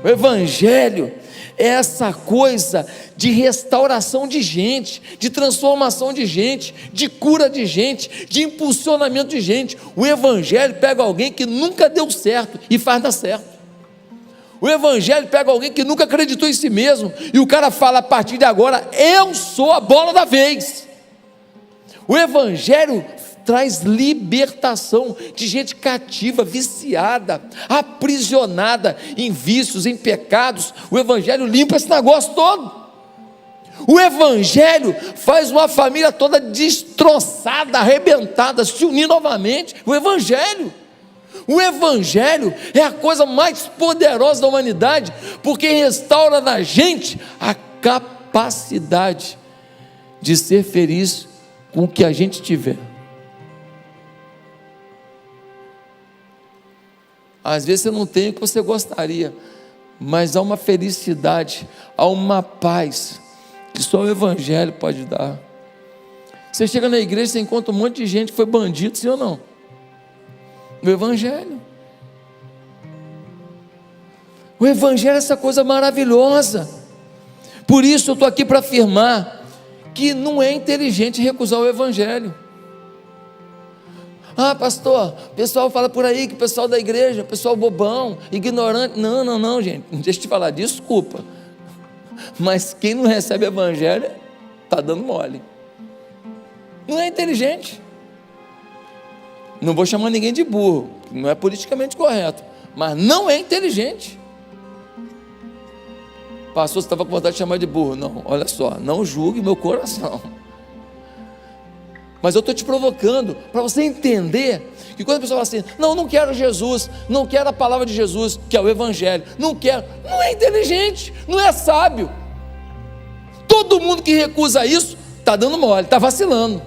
O Evangelho é essa coisa de restauração de gente, de transformação de gente, de cura de gente, de impulsionamento de gente. O Evangelho pega alguém que nunca deu certo e faz dar certo. O Evangelho pega alguém que nunca acreditou em si mesmo e o cara fala: a partir de agora eu sou a bola da vez. O Evangelho traz libertação de gente cativa, viciada, aprisionada em vícios, em pecados. O Evangelho limpa esse negócio todo. O Evangelho faz uma família toda destroçada, arrebentada, se unir novamente. O Evangelho é a coisa mais poderosa da humanidade, porque restaura na gente a capacidade de ser feliz com o que a gente tiver. Às vezes você não tem o que você gostaria, mas há uma felicidade, há uma paz que só o Evangelho pode dar. Você chega na igreja, você encontra um monte de gente que foi bandido, sim ou não? O Evangelho é essa coisa maravilhosa. Por isso eu estou aqui para afirmar que não é inteligente recusar o Evangelho. Ah, pastor, o pessoal fala por aí que o pessoal da igreja, o pessoal bobão, ignorante. Não, gente, deixa eu te falar, desculpa, mas quem não recebe o Evangelho está dando mole, não é inteligente. Não vou chamar ninguém de burro, não é politicamente correto, mas não é inteligente. Pastor, você estava com vontade de chamar de burro? Não, olha só, não julgue meu coração, mas eu estou te provocando para você entender que quando a pessoa fala assim: não quero Jesus, não quero a palavra de Jesus, que é o Evangelho, não é inteligente, não é sábio. Todo mundo que recusa isso está dando mole, está vacilando,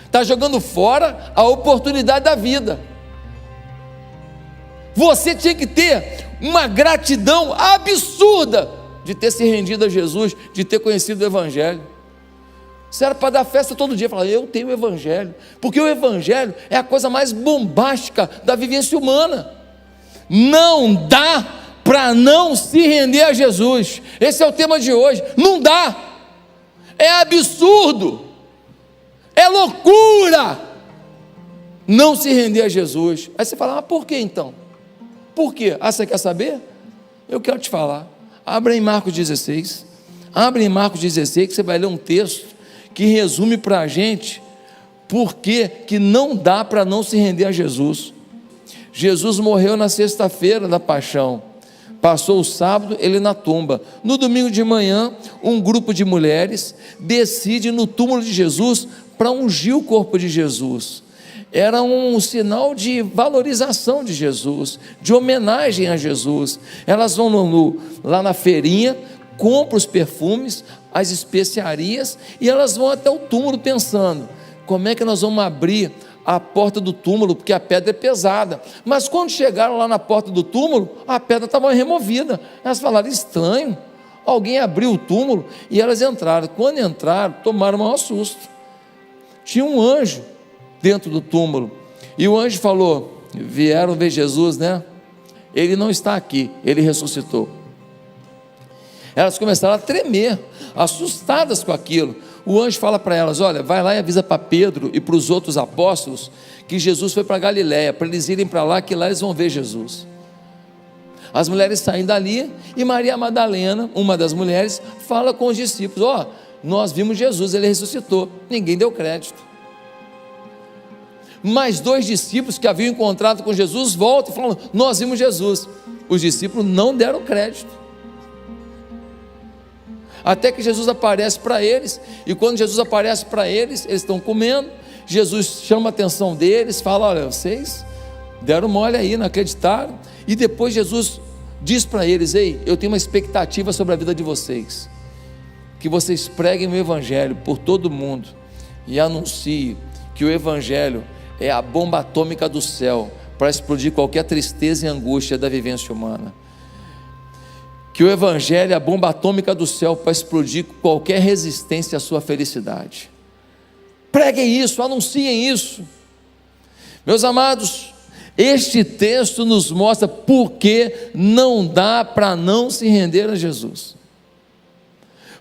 está jogando fora a oportunidade da vida. Você tinha que ter uma gratidão absurda de ter se rendido a Jesus, de ter conhecido o Evangelho. Você era para dar festa todo dia, falar: eu tenho o Evangelho, porque o Evangelho é a coisa mais bombástica da vivência humana. Não dá para não se render a Jesus. Esse é o tema de hoje. Não dá, é absurdo, é loucura não se render a Jesus. Aí você fala: mas por que então? Por quê? Ah, você quer saber? Eu quero te falar. Abra em Marcos 16, que você vai ler um texto que resume para a gente por que não dá para não se render a Jesus. Jesus morreu na sexta-feira da paixão, passou o sábado ele na tumba. No domingo de manhã, um grupo de mulheres decide no túmulo de Jesus para ungir o corpo de Jesus. Era um sinal de valorização de Jesus, de homenagem a Jesus. Elas vão lá na feirinha, compram os perfumes, as especiarias, e elas vão até o túmulo pensando: como é que nós vamos abrir a porta do túmulo, porque a pedra é pesada. Mas quando chegaram lá na porta do túmulo, a pedra estava removida. Elas falaram: estranho, alguém abriu o túmulo, e elas entraram. Quando entraram, tomaram o maior susto. Tinha um anjo dentro do túmulo, e o anjo falou: vieram ver Jesus, né? Ele não está aqui, ele ressuscitou. Elas começaram a tremer, assustadas com aquilo. O anjo fala para elas: olha, vai lá e avisa para Pedro e para os outros apóstolos que Jesus foi para Galiléia, para eles irem para lá, que lá eles vão ver Jesus. As mulheres saem dali, e Maria Madalena, uma das mulheres, fala com os discípulos: ó, nós vimos Jesus, ele ressuscitou. Ninguém deu crédito. Mais 2 discípulos que haviam encontrado com Jesus voltam e falam: nós vimos Jesus. Os discípulos não deram crédito. Até que Jesus aparece para eles, e quando Jesus aparece para eles, eles estão comendo. Jesus chama a atenção deles, fala: olha, vocês deram mole aí, não acreditaram. E depois Jesus diz para eles: ei, eu tenho uma expectativa sobre a vida de vocês, que vocês preguem o Evangelho por todo mundo e anunciem que o Evangelho é a bomba atômica do céu para explodir qualquer tristeza e angústia da vivência humana. Que o Evangelho é a bomba atômica do céu para explodir qualquer resistência à sua felicidade. Preguem isso, anunciem isso. Meus amados, Este texto nos mostra por que não dá para não se render a Jesus.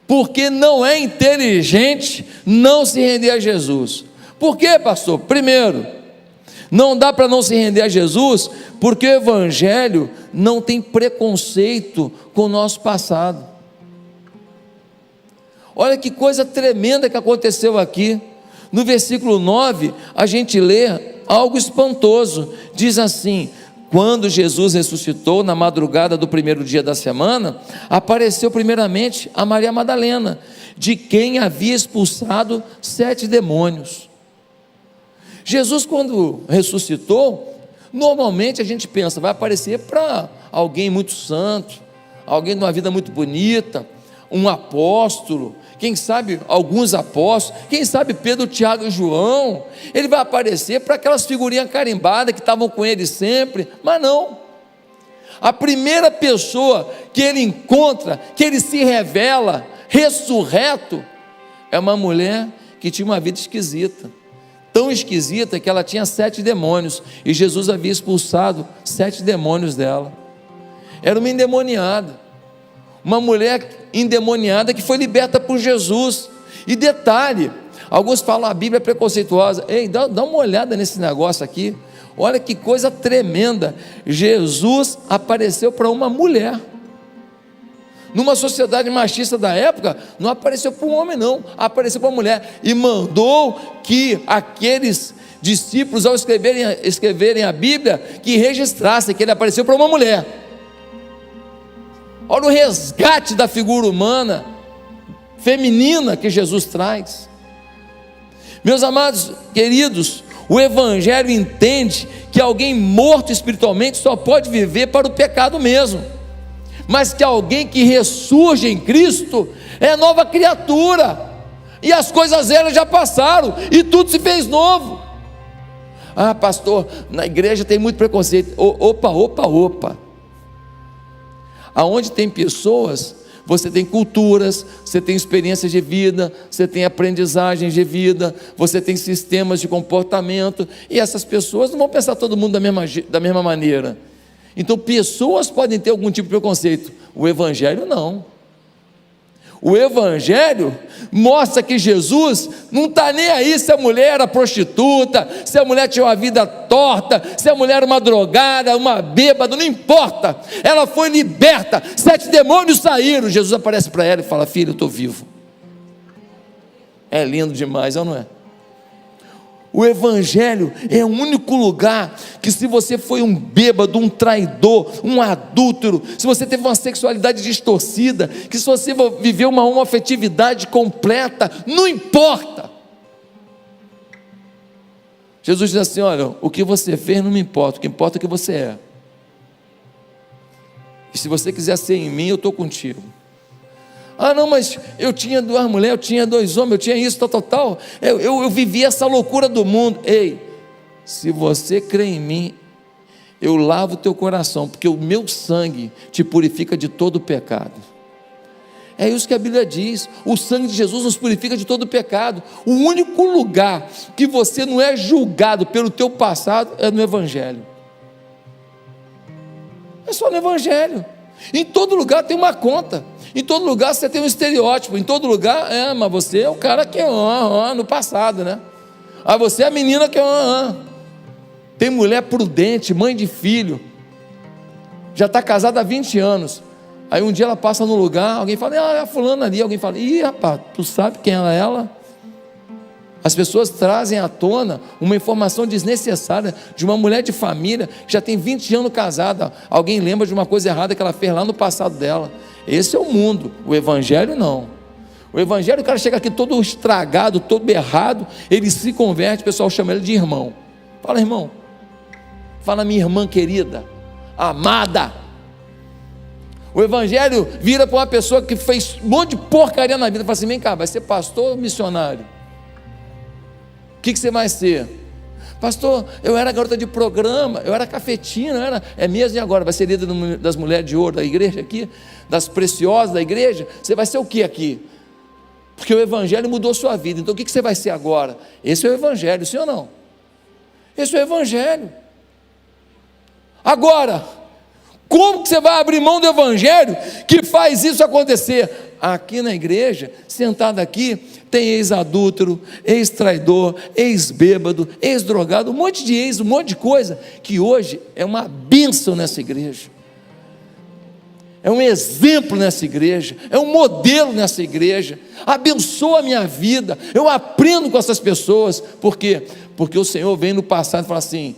Porque não é inteligente não se render a Jesus. Por quê, pastor? Primeiro, não dá para não se render a Jesus, porque o Evangelho não tem preconceito com o nosso passado. Olha que coisa tremenda que aconteceu aqui. No versículo 9, a gente lê algo espantoso. Diz assim: quando Jesus ressuscitou na madrugada do primeiro dia da semana, apareceu primeiramente a Maria Madalena, de quem havia expulsado 7 demônios. Jesus, quando ressuscitou, normalmente a gente pensa, vai aparecer para alguém muito santo, alguém de uma vida muito bonita, um apóstolo, quem sabe alguns apóstolos, quem sabe Pedro, Tiago e João. Ele vai aparecer para aquelas figurinhas carimbadas que estavam com ele sempre, mas não. A primeira pessoa que ele encontra, que ele se revela ressurreto, é uma mulher que tinha uma vida esquisita, tão esquisita que ela tinha 7 demônios, e Jesus havia expulsado 7 demônios dela. Era uma endemoniada, uma mulher endemoniada que foi liberta por Jesus. E detalhe, alguns falam a Bíblia é preconceituosa. Ei, dá uma olhada nesse negócio aqui, olha que coisa tremenda. Jesus apareceu para uma mulher. Numa sociedade machista da época, não apareceu para um homem não, apareceu para uma mulher, e mandou que aqueles discípulos, ao escreverem a Bíblia, que registrassem que ele apareceu para uma mulher. Olha o resgate da figura humana, feminina, que Jesus traz. Meus amados queridos, o Evangelho entende que alguém morto espiritualmente só pode viver para o pecado mesmo, mas que alguém que ressurge em Cristo é nova criatura, e as coisas velhas já passaram, e tudo se fez novo. Ah, pastor, na igreja tem muito preconceito. Opa. Aonde tem pessoas, você tem culturas, você tem experiências de vida, você tem aprendizagens de vida, você tem sistemas de comportamento, e essas pessoas não vão pensar todo mundo da mesma maneira. Então pessoas podem ter algum tipo de preconceito, o Evangelho não. O Evangelho mostra que Jesus não está nem aí se a mulher era prostituta, se a mulher tinha uma vida torta, se a mulher era uma drogada, uma bêbada, não importa. Ela foi liberta, 7 demônios saíram. Jesus aparece para ela e fala: filha, eu estou vivo. É lindo demais, não é? O Evangelho é o único lugar que, se você foi um bêbado, um traidor, um adúltero, se você teve uma sexualidade distorcida, que se você viveu uma homoafetividade completa, não importa. Jesus diz assim: olha, o que você fez não me importa, o que importa é o que você é. E se você quiser ser em mim, eu estou contigo. Ah, não, mas eu tinha 2 mulheres, eu tinha 2 homens, eu tinha isso, tal. Eu vivi essa loucura do mundo. Ei, se você crê em mim, eu lavo o teu coração, porque o meu sangue te purifica de todo o pecado. É isso que a Bíblia diz. O sangue de Jesus nos purifica de todo o pecado. O único lugar que você não é julgado pelo teu passado é no Evangelho. É só no Evangelho. Em todo lugar tem uma conta. Em todo lugar você tem um estereótipo. Em todo lugar, mas você é o cara que é no passado, né? Ah, você é a menina que é Tem mulher prudente, mãe de filho, já está casada há 20 anos. Aí um dia ela passa no lugar, alguém fala: é a fulana ali. Alguém fala: ih, rapaz, tu sabe quem ela é? As pessoas trazem à tona uma informação desnecessária de uma mulher de família que já tem 20 anos casada. Alguém lembra de uma coisa errada que ela fez lá no passado dela. Esse é o mundo. O Evangelho não. O Evangelho, o cara chega aqui todo estragado, todo errado, ele se converte, o pessoal chama ele de irmão. Fala: irmão. Fala: minha irmã querida, amada. O Evangelho vira para uma pessoa que fez um monte de porcaria na vida e fala assim: vem cá, vai ser pastor ou missionário? O que você vai ser? Pastor, eu era garota de programa, eu era cafetina, é mesmo, e agora? Vai ser líder das mulheres de ouro da igreja aqui, das preciosas da igreja? Você vai ser o que aqui? Porque o Evangelho mudou sua vida. Então o que você vai ser agora? Esse é o Evangelho, sim ou não? Esse é o Evangelho. Agora, como que você vai abrir mão do evangelho que faz isso acontecer? Aqui na igreja, sentado aqui, tem ex-adúltero, ex-traidor, ex-bêbado, ex-drogado, um monte de ex, um monte de coisa, que hoje é uma bênção nessa igreja, é um exemplo nessa igreja, é um modelo nessa igreja, abençoa a minha vida, eu aprendo com essas pessoas. Por quê? Porque o Senhor vem no passado e fala assim: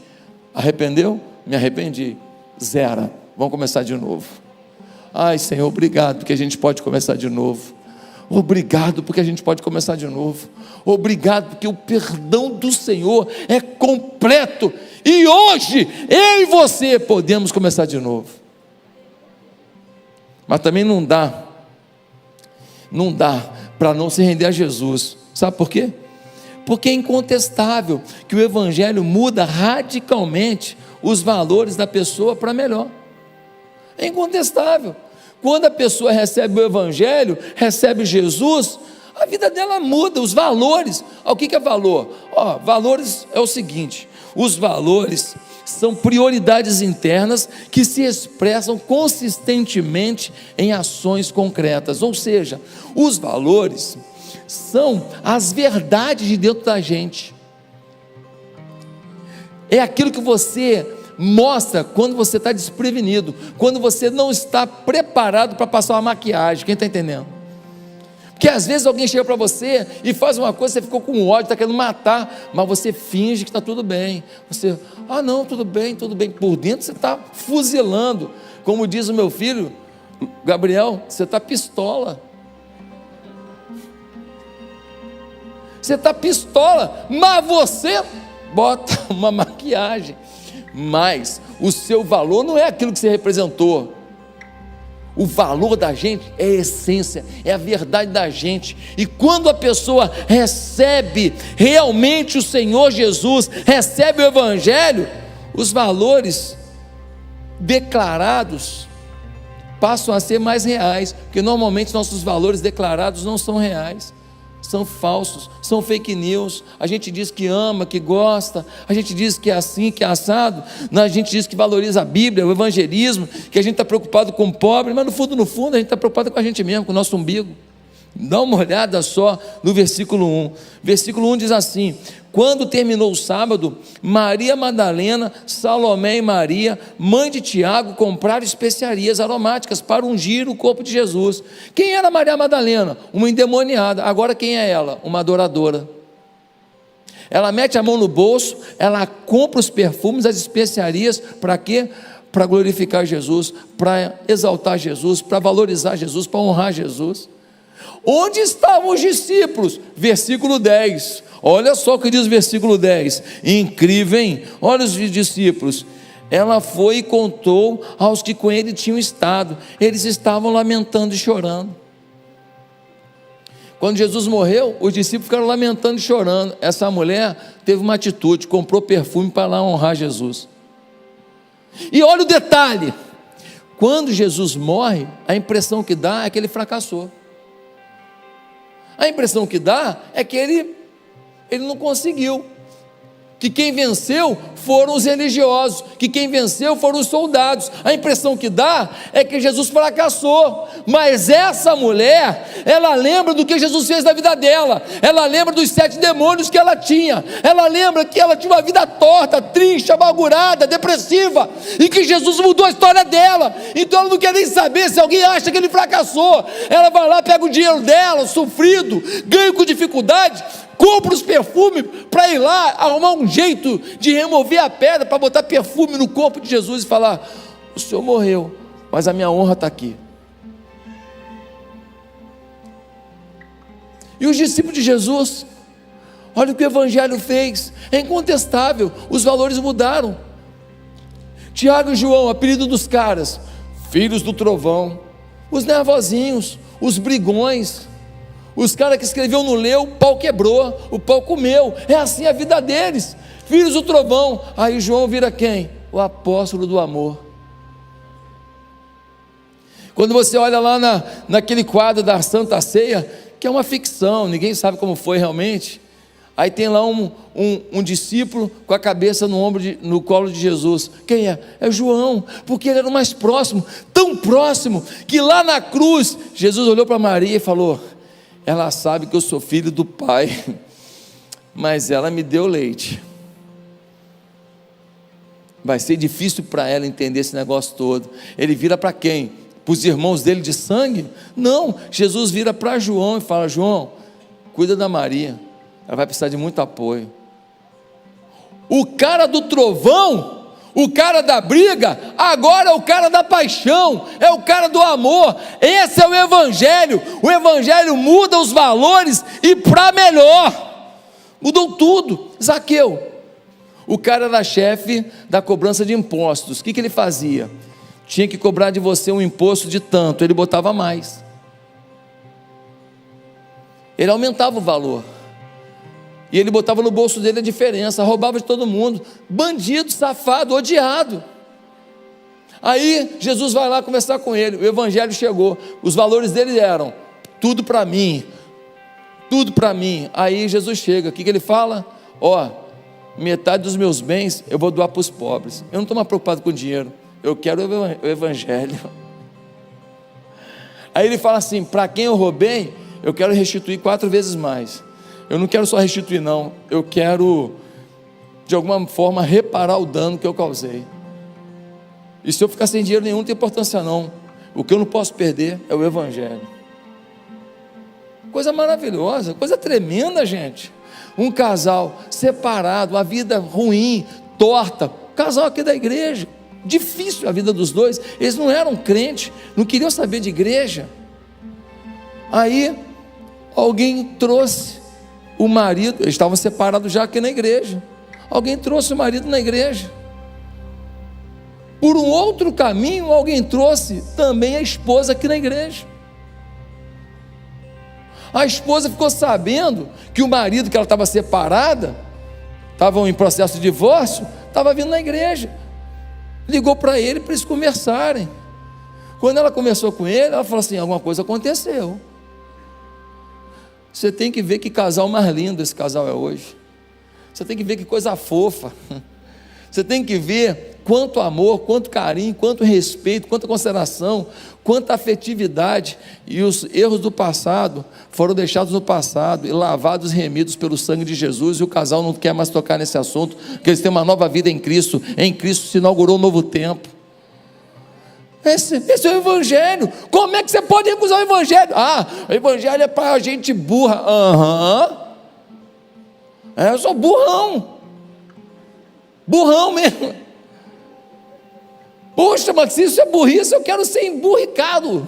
arrependeu? Me arrependi, zera, vamos começar de novo. Ai, Senhor, obrigado porque a gente pode começar de novo. Obrigado porque a gente pode começar de novo. Obrigado porque o perdão do Senhor é completo, e hoje eu e você podemos começar de novo. Mas também não dá para não se render a Jesus. Sabe por quê? Porque é incontestável que o evangelho muda radicalmente os valores da pessoa para melhor. É incontestável. Quando a pessoa recebe o evangelho, recebe Jesus, a vida dela muda, os valores. O que é valor? Valores é o seguinte: os valores são prioridades internas que se expressam consistentemente em ações concretas. Ou seja, os valores são as verdades de dentro da gente. É aquilo que você mostra quando você está desprevenido, quando você não está preparado para passar uma maquiagem. Quem está entendendo? Porque às vezes alguém chega para você e faz uma coisa, você ficou com ódio, está querendo matar, mas você finge que está tudo bem. Você, não, tudo bem. Por dentro você está fuzilando. Como diz o meu filho Gabriel, você está pistola. Você está pistola, mas você bota uma maquiagem. Mas o seu valor não é aquilo que você representou. O valor da gente é a essência, é a verdade da gente. E quando a pessoa recebe realmente o Senhor Jesus, recebe o evangelho, os valores declarados passam a ser mais reais, porque normalmente nossos valores declarados não são reais, são falsos, são fake news. A gente diz que ama, que gosta, a gente diz que é assim, que é assado, a gente diz que valoriza a Bíblia, o evangelismo, que a gente está preocupado com o pobre, mas no fundo, a gente está preocupado com a gente mesmo, com o nosso umbigo. Dá uma olhada só no versículo 1. Versículo 1 diz assim: quando terminou o sábado, Maria Madalena, Salomé e Maria, mãe de Tiago, compraram especiarias aromáticas para ungir o corpo de Jesus. Quem era Maria Madalena? Uma endemoniada. Agora quem é ela? Uma adoradora. Ela mete a mão no bolso, ela compra os perfumes, as especiarias, para quê? Para glorificar Jesus, para exaltar Jesus, para valorizar Jesus, para honrar Jesus. Onde estavam os discípulos? Versículo 10, olha só o que diz o versículo 10, incrível, hein? Olha os discípulos. Ela foi e contou aos que com ele tinham estado, eles estavam lamentando e chorando. Quando Jesus morreu, os discípulos ficaram lamentando e chorando. Essa mulher teve uma atitude, comprou perfume para lá honrar Jesus. E olha o detalhe: quando Jesus morre, a impressão que dá é que ele fracassou. A impressão que dá é que ele não conseguiu, que quem venceu foram os religiosos, que quem venceu foram os soldados. A impressão que dá é que Jesus fracassou, mas essa mulher, ela lembra do que Jesus fez na vida dela, ela lembra dos 7 demônios que ela tinha, ela lembra que ela tinha uma vida torta, triste, amargurada, depressiva, e que Jesus mudou a história dela. Então ela não quer nem saber se alguém acha que ele fracassou. Ela vai lá, pega o dinheiro dela, sofrido, ganha com dificuldade, compra os perfumes para ir lá arrumar um jeito de remover a pedra, para botar perfume no corpo de Jesus e falar: o Senhor morreu, mas a minha honra está aqui. E os discípulos de Jesus, olha o que o evangelho fez, é incontestável, os valores mudaram. Tiago e João, apelido dos caras, filhos do trovão, os nervosinhos, os brigões, os caras que escreviam no leu, o pau quebrou, o pau comeu. É assim a vida deles, filhos do trovão. Aí João vira quem? O apóstolo do amor. Quando você olha lá naquele quadro da Santa Ceia, que é uma ficção, ninguém sabe como foi realmente, Aí tem lá um discípulo com a cabeça no colo de Jesus. Quem é? É João, porque ele era o mais próximo, tão próximo, que lá na cruz, Jesus olhou para Maria e falou: ela sabe que eu sou filho do Pai, mas ela me deu leite. Vai ser difícil para ela entender esse negócio todo. Ele vira para quem? Para os irmãos dele de sangue? Não, Jesus vira para João e fala: João, cuida da Maria, ela vai precisar de muito apoio. O cara do trovão, o cara da briga, agora é o cara da paixão, é o cara do amor. Esse é o Evangelho. O Evangelho muda os valores e para melhor. Mudou tudo. Zaqueu, o cara era chefe da cobrança de impostos. O que ele fazia? Tinha que cobrar de você um imposto de tanto, ele botava mais. Ele aumentava o valor. E ele botava no bolso dele a diferença, roubava de todo mundo. Bandido, safado, odiado. Aí Jesus vai lá conversar com ele. O Evangelho chegou. Os valores dele eram: tudo para mim, tudo para mim. Aí Jesus chega. O que ele fala? Ó, metade dos meus bens eu vou doar para os pobres. Eu não estou mais preocupado com dinheiro, eu quero o Evangelho. Aí ele fala assim: para quem eu roubei, eu quero restituir 4 vezes mais. Eu não quero só restituir não, eu quero de alguma forma reparar o dano que eu causei. E se eu ficar sem dinheiro nenhum, não tem importância não. O que eu não posso perder é o Evangelho. Coisa maravilhosa, coisa tremenda, gente. Um casal separado, a vida ruim, torta, casal aqui da igreja, difícil a vida dos dois. Eles não eram crentes, não queriam saber de igreja. Aí alguém trouxe o marido, eles estavam separados já aqui na igreja. Alguém trouxe o marido na igreja. Por um outro caminho, alguém trouxe também a esposa aqui na igreja. A esposa ficou sabendo que o marido, que ela estava separada, estavam em processo de divórcio, estava vindo na igreja. Ligou para ele para eles conversarem. Quando ela conversou com ele, ela falou assim: alguma coisa aconteceu. Você tem que ver que casal mais lindo esse casal é hoje. Você tem que ver que coisa fofa. Você tem que ver quanto amor, quanto carinho, quanto respeito, quanta consideração, quanta afetividade. E os erros do passado foram deixados no passado e lavados e remidos pelo sangue de Jesus. E o casal não quer mais tocar nesse assunto, porque eles têm uma nova vida em Cristo. Em Cristo se inaugurou um novo tempo. Esse é o Evangelho. Como é que você pode recusar o Evangelho? Ah, o Evangelho é para gente burra. Eu sou burrão mesmo. Poxa, mas se isso é burrice, eu quero ser emburricado.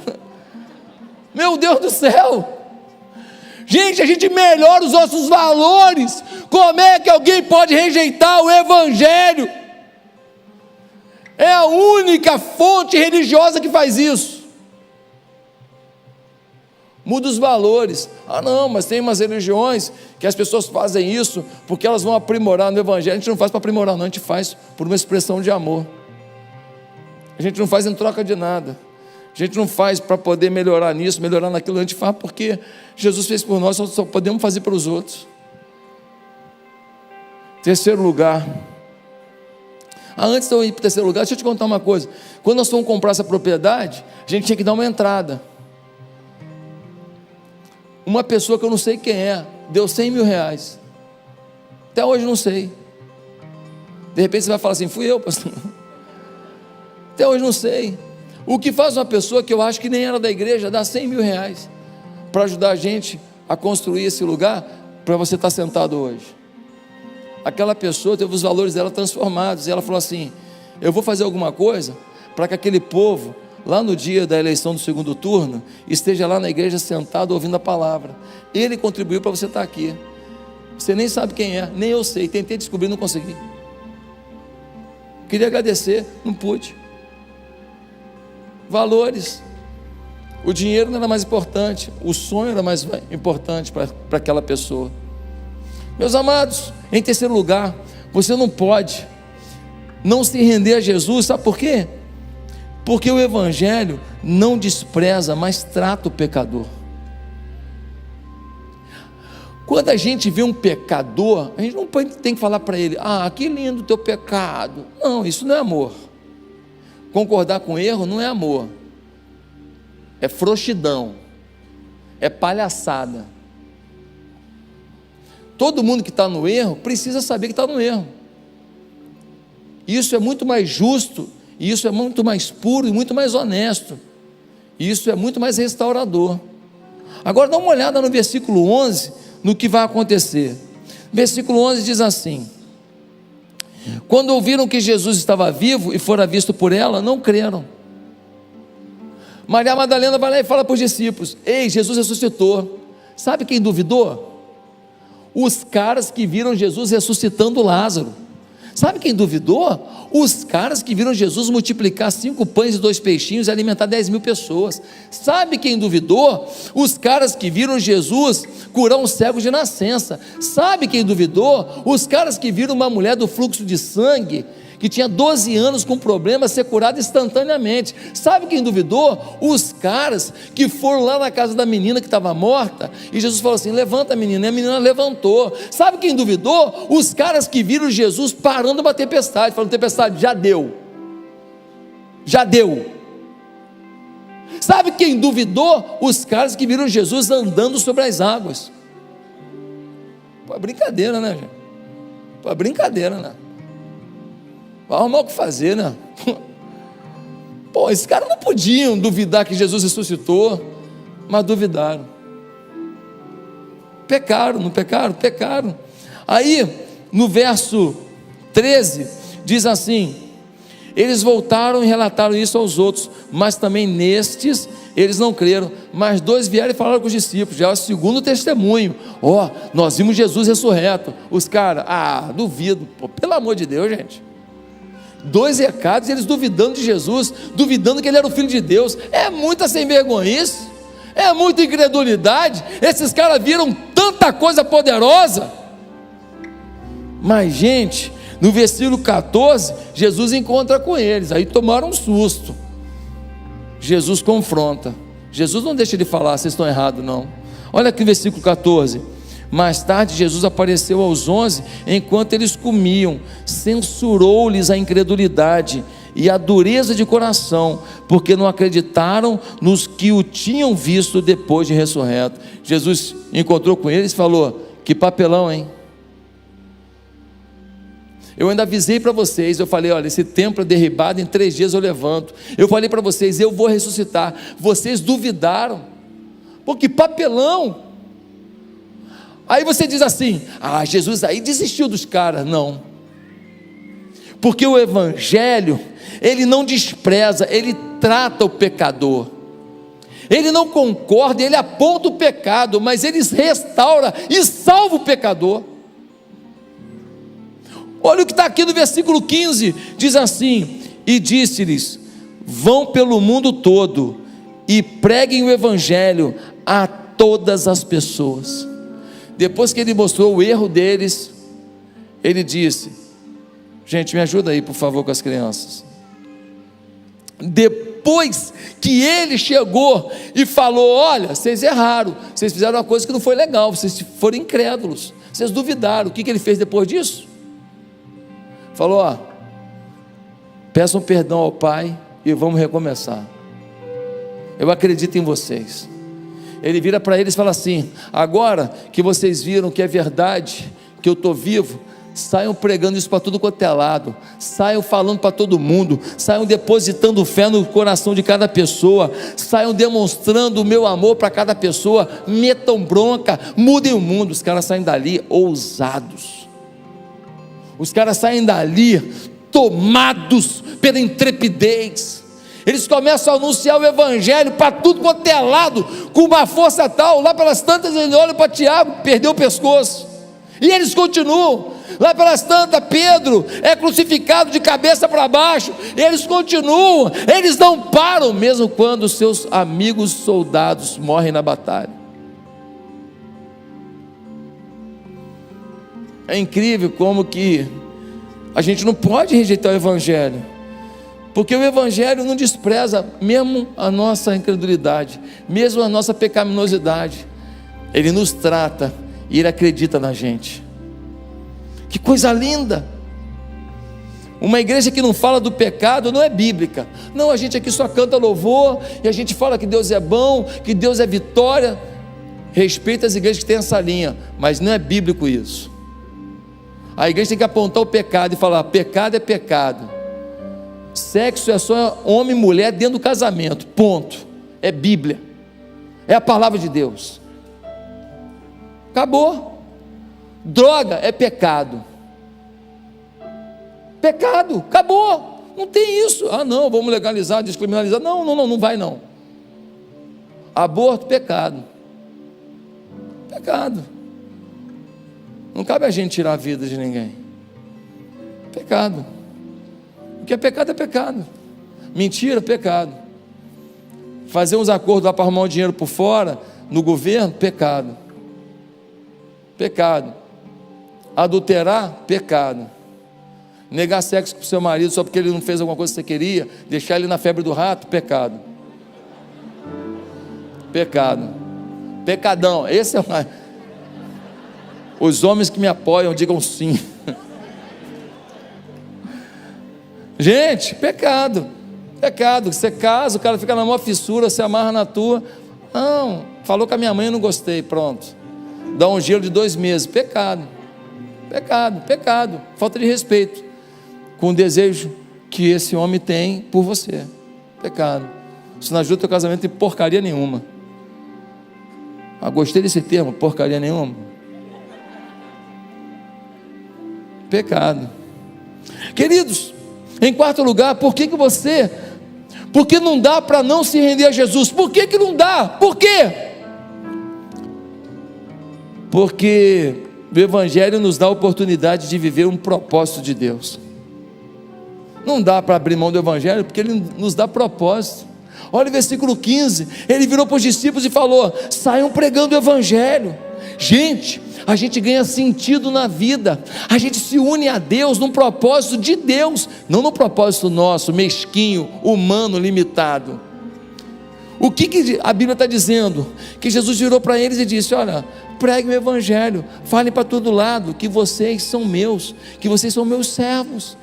Meu Deus do céu. Gente, a gente melhora os nossos valores. Como é que alguém pode rejeitar o Evangelho? É a única fonte religiosa que faz isso. Muda os valores. Ah não, mas tem umas religiões que as pessoas fazem isso porque elas vão aprimorar no Evangelho. A gente não faz para aprimorar não, a gente faz por uma expressão de amor. A gente não faz em troca de nada. A gente não faz para poder melhorar nisso, melhorar naquilo. A gente faz porque Jesus fez por nós, só podemos fazer para os outros. Terceiro lugar. Antes de eu ir para o terceiro lugar, deixa eu te contar uma coisa. Quando nós fomos comprar essa propriedade, a gente tinha que dar uma entrada. Uma pessoa que eu não sei quem é, deu R$100 mil. Até hoje não sei. De repente você vai falar assim: fui eu, pastor. Até hoje não sei. O que faz uma pessoa que eu acho que nem era da igreja dar R$100 mil para ajudar a gente a construir esse lugar para você estar sentado hoje? Aquela pessoa teve os valores dela transformados, e ela falou assim: eu vou fazer alguma coisa para que aquele povo, lá no dia da eleição do segundo turno, esteja lá na igreja sentado ouvindo a palavra. Ele contribuiu para você estar aqui. Você nem sabe quem é, nem eu sei, tentei descobrir, não consegui. Queria agradecer, não pude. Valores. O dinheiro não era mais importante, o sonho era mais importante para aquela pessoa. Meus amados, em terceiro lugar, você não pode não se render a Jesus. Sabe por quê? Porque o Evangelho não despreza, mas trata o pecador. Quando a gente vê um pecador, a gente não tem que falar para ele: ah, que lindo o teu pecado. Não, isso não é amor. Concordar com erro não é amor, é frouxidão, é palhaçada. Todo mundo que está no erro precisa saber que está no erro. Isso é muito mais justo, isso é muito mais puro e muito mais honesto, isso é muito mais restaurador. Agora dá uma olhada no versículo 11, no que vai acontecer. Versículo 11 diz assim: quando ouviram que Jesus estava vivo e fora visto por ela, não creram. Maria Madalena vai lá e fala para os discípulos: ei, Jesus ressuscitou. Sabe quem duvidou? Os caras que viram Jesus ressuscitando Lázaro. Sabe quem duvidou? Os caras que viram Jesus multiplicar 5 pães e 2 peixinhos e alimentar 10.000 pessoas. Sabe quem duvidou? Os caras que viram Jesus curar um cego de nascença. Sabe quem duvidou? Os caras que viram uma mulher do fluxo de sangue, que tinha 12 anos com problema, ser curada instantaneamente. Sabe quem duvidou? Os caras que foram lá na casa da menina que estava morta, e Jesus falou assim: levanta, menina, e a menina levantou. Sabe quem duvidou? Os caras que viram Jesus parando uma tempestade, falando: tempestade, já deu, já deu. Sabe quem duvidou? Os caras que viram Jesus andando sobre as águas. Pô, é brincadeira, né, gente? Pô, é brincadeira, né? Vai arrumar o que fazer, né? Pô, esses caras não podiam duvidar que Jesus ressuscitou, mas duvidaram. Pecaram, não pecaram? Pecaram. Aí, no verso 13, diz assim: eles voltaram e relataram isso aos outros, mas também nestes eles não creram. Mas 2 vieram e falaram com os discípulos, já é o segundo testemunho: ó, nós vimos Jesus ressurreto. Os caras: ah, duvido. Pô, pelo amor de Deus, gente. 2 recados, eles duvidando de Jesus, duvidando que ele era o Filho de Deus. É muita sem vergonhice, é muita incredulidade. Esses caras viram tanta coisa poderosa. Mas, gente, no versículo 14, Jesus encontra com eles, aí tomaram um susto. Jesus confronta, Jesus não deixa de falar: vocês estão errados não. Olha aqui o versículo 14: mais tarde Jesus apareceu aos 11, enquanto eles comiam, censurou-lhes a incredulidade e a dureza de coração, porque não acreditaram nos que o tinham visto depois de ressurreto. Jesus encontrou com eles e falou: que papelão, hein? Eu ainda avisei para vocês, eu falei: olha, esse templo é derribado, em 3 dias eu levanto. Eu falei para vocês: eu vou ressuscitar. Vocês duvidaram. Pô, que papelão. Aí você diz assim: ah, Jesus aí desistiu dos caras. Não, porque o Evangelho, ele não despreza, ele trata o pecador, ele não concorda, ele aponta o pecado, mas ele restaura e salva o pecador. Olha o que está aqui no versículo 15, diz assim: e disse-lhes: vão pelo mundo todo e preguem o Evangelho a todas as pessoas. Depois que ele mostrou o erro deles, ele disse: gente, me ajuda aí por favor com as crianças. Depois que ele chegou e falou: olha, vocês erraram, vocês fizeram uma coisa que não foi legal, vocês foram incrédulos, vocês duvidaram. O que ele fez depois disso? Falou: ó, peçam perdão ao Pai e vamos recomeçar. Eu acredito em vocês. Ele vira para eles e fala assim: agora que vocês viram que é verdade, que eu estou vivo, saiam pregando isso para tudo quanto é lado, saiam falando para todo mundo, saiam depositando fé no coração de cada pessoa, saiam demonstrando o meu amor para cada pessoa, metam bronca, mudem o mundo. Os caras saem dali ousados, os caras saem dali tomados pela intrepidez. Eles começam a anunciar o Evangelho para tudo quanto é lado, com uma força tal. Lá pelas tantas ele olha para Tiago, perdeu o pescoço, e eles continuam. Lá pelas tantas Pedro é crucificado de cabeça para baixo, e eles continuam, eles não param, mesmo quando seus amigos soldados morrem na batalha. É incrível como que a gente não pode rejeitar o Evangelho, porque o Evangelho não despreza mesmo a nossa incredulidade, mesmo a nossa pecaminosidade. Ele nos trata e Ele acredita na gente. Que coisa linda! Uma igreja que não fala do pecado não é bíblica. Não, a gente aqui só canta louvor e a gente fala que Deus é bom, que Deus é vitória. Respeita as igrejas que têm essa linha, mas não é bíblico isso. A igreja tem que apontar o pecado e falar: pecado é pecado. Sexo é só homem e mulher dentro do casamento, ponto. É Bíblia, é a palavra de Deus. Acabou. Droga é pecado. Pecado, acabou. Não tem isso. Ah, não, vamos legalizar, descriminalizar. Não vai não. Aborto, pecado. Pecado. Não cabe a gente tirar a vida de ninguém. Pecado. O que é pecado é pecado. Mentira, pecado. Fazer uns acordos lá para arrumar um dinheiro por fora, no governo, pecado. Pecado. Adulterar, pecado. Negar sexo para o seu marido só porque ele não fez alguma coisa que você queria, deixar ele na febre do rato, pecado. Pecado. Pecadão. Esse é uma... Os homens que me apoiam digam sim. Gente, pecado. Pecado. Você casa, o cara fica na maior fissura, se amarra na tua. Não, falou com a minha mãe, eu não gostei, pronto. Dá um gelo de 2 meses. Pecado. Pecado, pecado. Falta de respeito com o desejo que esse homem tem por você. Pecado. Isso não ajuda o teu casamento em porcaria nenhuma. Ah, gostei desse termo, porcaria nenhuma. Pecado. Queridos, em quarto lugar, por que não dá para não se render a Jesus? Por que não dá? Por quê? Porque o Evangelho nos dá a oportunidade de viver um propósito de Deus. Não dá para abrir mão do Evangelho, porque Ele nos dá propósito. Olha o versículo 15, Ele virou para os discípulos e falou: saiam pregando o Evangelho. Gente, a gente ganha sentido na vida, a gente se une a Deus num propósito de Deus, não no propósito nosso, mesquinho, humano, limitado. O que a Bíblia está dizendo? Que Jesus virou para eles e disse: olha, preguem o Evangelho, falem para todo lado que vocês são meus, que vocês são meus servos.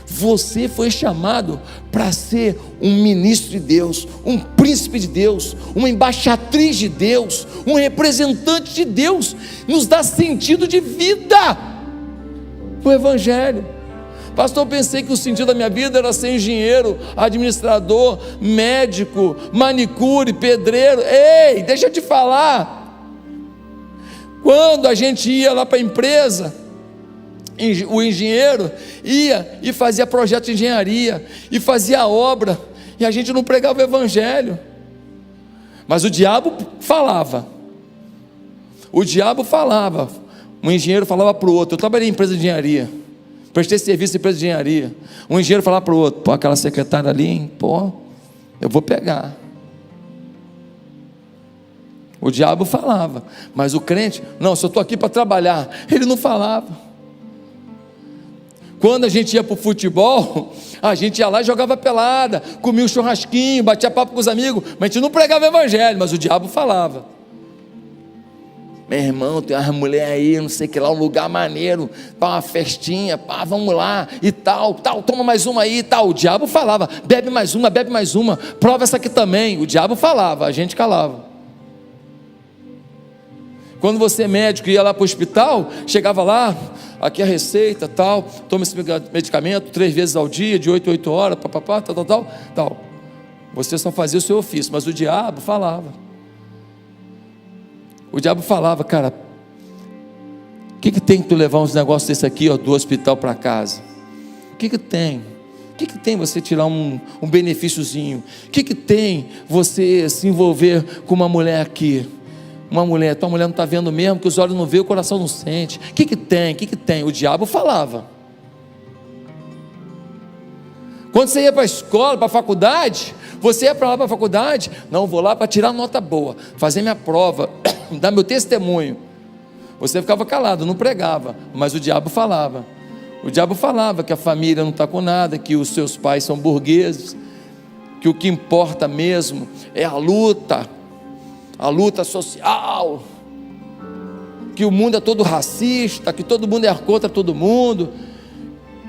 Você foi chamado para ser um ministro de Deus, um príncipe de Deus, uma embaixatriz de Deus, um representante de Deus. Nos dá sentido de vida o Evangelho. Pastor, eu pensei que o sentido da minha vida era ser engenheiro, administrador, médico, manicure, pedreiro. Ei, deixa eu te falar. Quando a gente ia lá para a empresa, o engenheiro ia e fazia projeto de engenharia e fazia obra, e a gente não pregava o Evangelho, mas o diabo falava. O engenheiro falava para o outro. Eu trabalhei em empresa de engenharia, prestei serviço em empresa de engenharia. Um engenheiro falava para o outro: pô, aquela secretária ali, hein? Pô, eu vou pegar. O diabo falava, mas o crente, não, se eu estou aqui para trabalhar, ele não falava. Quando a gente ia para o futebol, a gente ia lá e jogava pelada, comia um churrasquinho, batia papo com os amigos, mas a gente não pregava o Evangelho, mas o diabo falava: meu irmão, tem uma mulher aí, não sei que lá, um lugar maneiro, para uma festinha, pá, vamos lá, e tal, toma mais uma aí, e tal. O diabo falava: bebe mais uma, prova essa aqui também. O diabo falava, a gente calava. Quando você é médico ia lá para o hospital, chegava lá, aqui a receita, tal, toma esse medicamento 3 vezes ao dia, de 8 a 8 horas, tal. Você só fazia o seu ofício, mas o diabo falava. O diabo falava: cara, o que tem que tu levar uns negócios desse aqui, ó, do hospital para casa? O que tem? O que tem você tirar um benefíciozinho? O que tem você se envolver com uma mulher aqui? Tua mulher não está vendo mesmo, que os olhos não veem, o coração não sente. O que tem? O diabo falava. Quando você ia para a escola, para a faculdade, você ia para lá para a faculdade, não, vou lá para tirar nota boa, fazer minha prova, dar meu testemunho. Você ficava calado, não pregava, mas o diabo falava. O diabo falava que a família não está com nada, que os seus pais são burgueses, que o que importa mesmo é a luta social. que o mundo é todo racista, que todo mundo é contra todo mundo,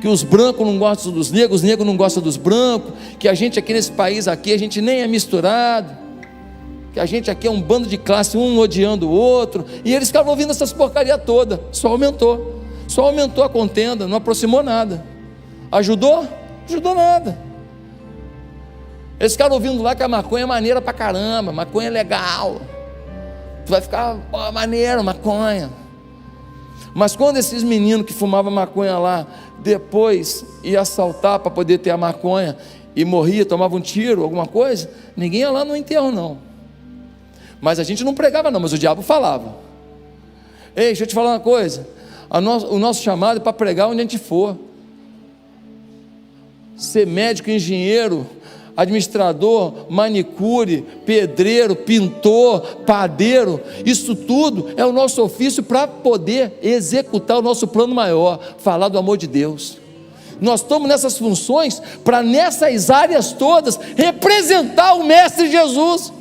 que os brancos não gostam dos negros, os negros não gostam dos brancos, que a gente aqui nesse país aqui, a gente nem é misturado, que a gente aqui é um bando de classe, um odiando o outro, e eles ficavam ouvindo essas porcaria toda. Só aumentou a contenda, não aproximou nada. Ajudou? Ajudou nada. Eles ficaram ouvindo lá que a maconha é maneira pra caramba, maconha é legal, tu vai ficar, ó, maneiro, maconha. Mas quando esses meninos que fumavam maconha lá, depois ia assaltar para poder ter a maconha, e morria, tomava um tiro, alguma coisa, ninguém ia lá no enterro não. Mas a gente não pregava não, mas o diabo falava. Ei, deixa eu te falar uma coisa, o nosso chamado é para pregar onde a gente for. Ser médico, engenheiro, administrador, manicure, pedreiro, pintor, padeiro, isso tudo é o nosso ofício para poder executar o nosso plano maior, falar do amor de Deus. Nós estamos nessas funções para nessas áreas todas representar o Mestre Jesus.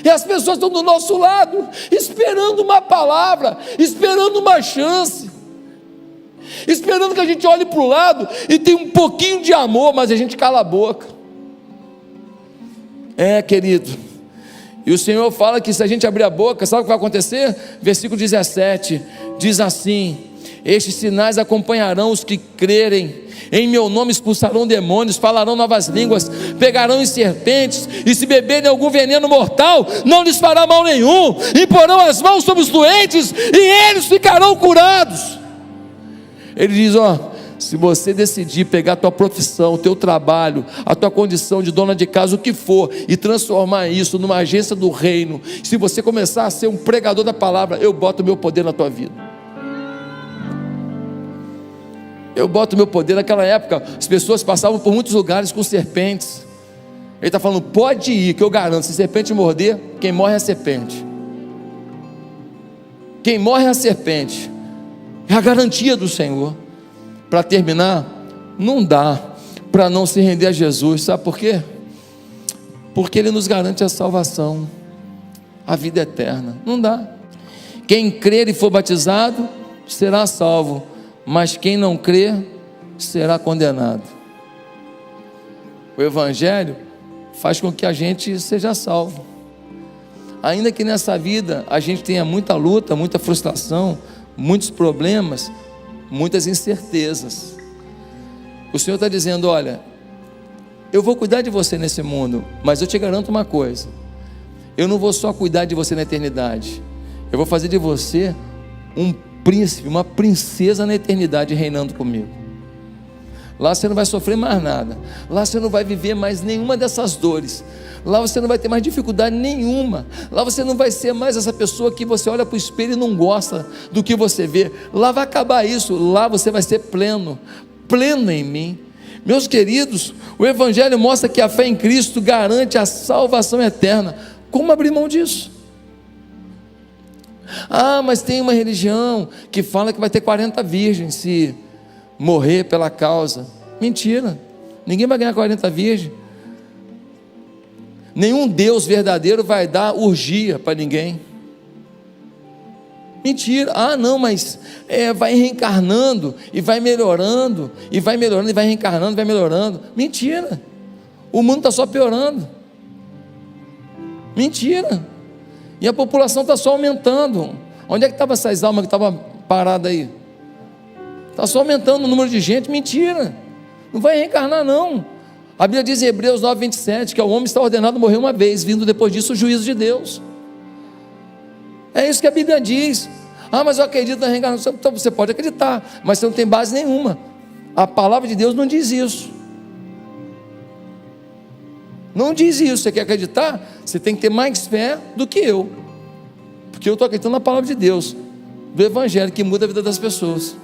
E as pessoas estão do nosso lado, esperando uma palavra, esperando uma chance, esperando que a gente olhe para o lado e tenha um pouquinho de amor, mas a gente cala a boca. Querido, e o Senhor fala que se a gente abrir a boca, sabe o que vai acontecer? Versículo 17, diz assim: estes sinais acompanharão os que crerem, em meu nome expulsarão demônios, falarão novas línguas, pegarão em serpentes, e se beberem algum veneno mortal, não lhes fará mal nenhum, imporão as mãos sobre os doentes, e eles ficarão curados. Ele diz, se você decidir pegar a tua profissão, o teu trabalho, a tua condição de dona de casa, o que for, e transformar isso numa agência do reino, se você começar a ser um pregador da palavra, eu boto o meu poder na tua vida. Eu boto o meu poder. Naquela época, as pessoas passavam por muitos lugares com serpentes. Ele está falando, pode ir, que eu garanto, se serpente morder, quem morre é a serpente. Quem morre é a serpente. É a garantia do Senhor. Para terminar, não dá para não se render a Jesus. Sabe por quê? Porque Ele nos garante a salvação, a vida eterna. Não dá. Quem crer e for batizado será salvo, mas quem não crer será condenado. O Evangelho faz com que a gente seja salvo, ainda que nessa vida a gente tenha muita luta, muita frustração, muitos problemas, muitas incertezas. O Senhor está dizendo, olha, eu vou cuidar de você nesse mundo, mas eu te garanto uma coisa, eu não vou só cuidar de você na eternidade, eu vou fazer de você um príncipe, uma princesa na eternidade reinando comigo. Lá você não vai sofrer mais nada, lá você não vai viver mais nenhuma dessas dores, lá você não vai ter mais dificuldade nenhuma, lá você não vai ser mais essa pessoa que você olha para o espelho e não gosta do que você vê. Lá vai acabar isso, lá você vai ser pleno em mim. Meus queridos, o Evangelho mostra que a fé em Cristo garante a salvação eterna. Como abrir mão disso? Mas tem uma religião que fala que vai ter 40 virgens se morrer pela causa. Mentira, ninguém vai ganhar 40 virgens. Nenhum Deus verdadeiro vai dar orgia para ninguém. Mentira. Não, mas vai reencarnando e vai melhorando, e vai melhorando, e vai reencarnando, e vai melhorando. Mentira, o mundo está só piorando. Mentira. E a população está só aumentando. Onde é que estavam essas almas que estavam paradas aí? Está só aumentando o número de gente. Mentira, não vai reencarnar não. A Bíblia diz em Hebreus 9:27 que o homem está ordenado a morrer uma vez, vindo depois disso o juízo de Deus. É isso que a Bíblia diz. Mas eu acredito na reencarnação. Então você pode acreditar, mas você não tem base nenhuma. A palavra de Deus não diz isso. Não diz isso. Você quer acreditar? Você tem que ter mais fé do que eu, porque eu estou acreditando na palavra de Deus, do Evangelho, que muda a vida das pessoas.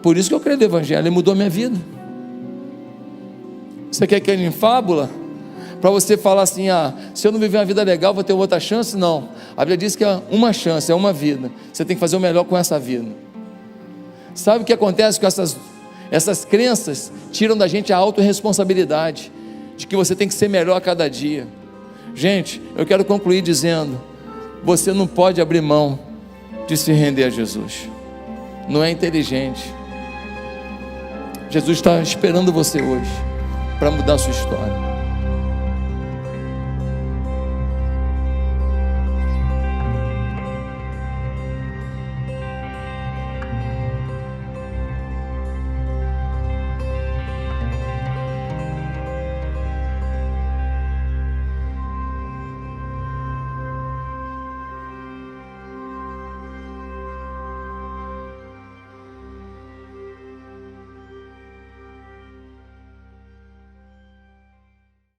Por isso que eu creio no Evangelho, ele mudou a minha vida. Você quer cair em fábula? Para você falar assim, se eu não viver uma vida legal, vou ter outra chance? Não, a Bíblia diz que é uma chance, é uma vida. Você tem que fazer o melhor com essa vida. Sabe o que acontece com essas crenças? Tiram da gente a autorresponsabilidade de que você tem que ser melhor a cada dia. Gente, eu quero concluir dizendo, você não pode abrir mão de se render a Jesus. Não é inteligente. Jesus está esperando você hoje para mudar a sua história.